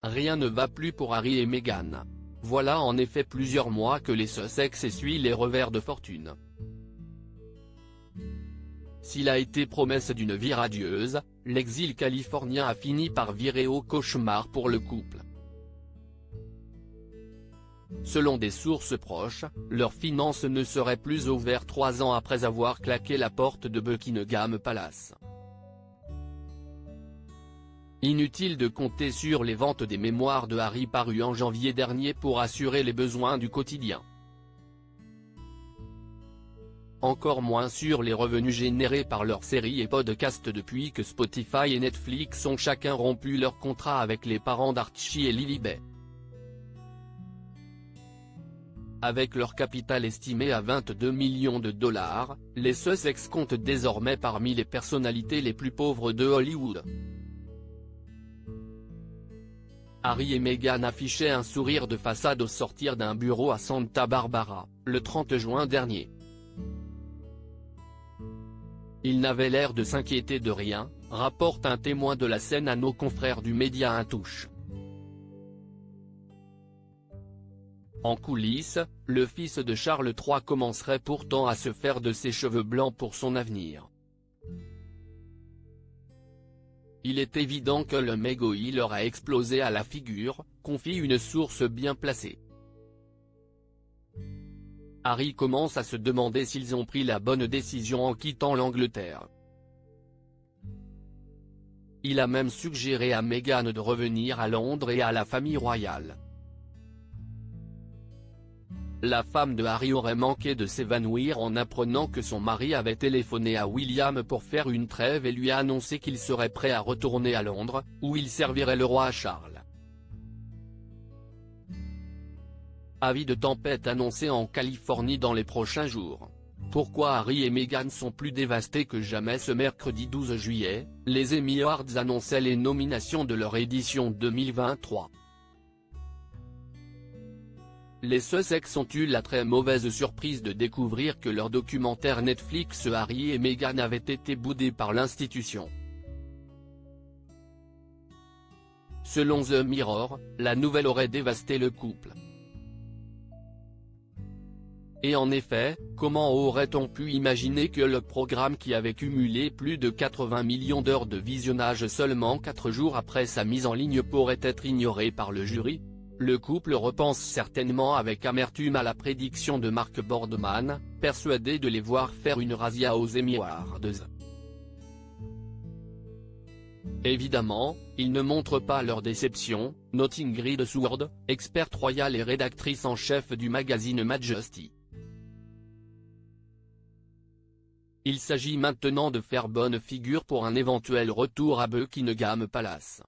Rien ne va plus pour Harry et Meghan. Voilà en effet plusieurs mois que les Sussex essuient les revers de fortune. S'il a été promesse d'une vie radieuse, l'exil californien a fini par virer au cauchemar pour le couple. Selon des sources proches, leurs finances ne seraient plus ouvertes 3 ans après avoir claqué la porte de Buckingham Palace. Inutile de compter sur les ventes des mémoires de Harry parues en janvier dernier pour assurer les besoins du quotidien. Encore moins sur les revenus générés par leurs séries et podcasts depuis que Spotify et Netflix ont chacun rompu leur contrat avec les parents d'Archie et Lilibet. Avec leur capital estimé à 22 millions de dollars, les Sussex comptent désormais parmi les personnalités les plus pauvres de Hollywood. Harry et Meghan affichaient un sourire de façade au sortir d'un bureau à Santa Barbara, le 30 juin dernier. Ils n'avaient l'air de s'inquiéter de rien, rapporte un témoin de la scène à nos confrères du média Intouche. En coulisses, le fils de Charles III commencerait pourtant à se faire de ses cheveux blancs pour son avenir. Il est évident que le mégoï leur a explosé à la figure, confie une source bien placée. Harry commence à se demander s'ils ont pris la bonne décision en quittant l'Angleterre. Il a même suggéré à Meghan de revenir à Londres et à la famille royale. La femme de Harry aurait manqué de s'évanouir en apprenant que son mari avait téléphoné à William pour faire une trêve et lui a annoncé qu'il serait prêt à retourner à Londres, où il servirait le roi Charles. Avis de tempête annoncé en Californie dans les prochains jours. Pourquoi Harry et Meghan sont plus dévastés que jamais? Ce mercredi 12 juillet, les Emmy Awards annonçaient les nominations de leur édition 2023. Les Sussex ont eu la très mauvaise surprise de découvrir que leur documentaire Netflix Harry et Meghan avait été boudé par l'institution. Selon The Mirror, la nouvelle aurait dévasté le couple. Et en effet, comment aurait-on pu imaginer que le programme qui avait cumulé plus de 80 millions d'heures de visionnage seulement 4 jours après sa mise en ligne pourrait être ignoré par le jury? Le couple repense certainement avec amertume à la prédiction de Mark Boardman, persuadé de les voir faire une razzia aux Emmy Awards. Évidemment, ils ne montrent pas leur déception, note Ingrid Sourd, experte royale et rédactrice en chef du magazine Majesty. Il s'agit maintenant de faire bonne figure pour un éventuel retour à Buckingham Palace.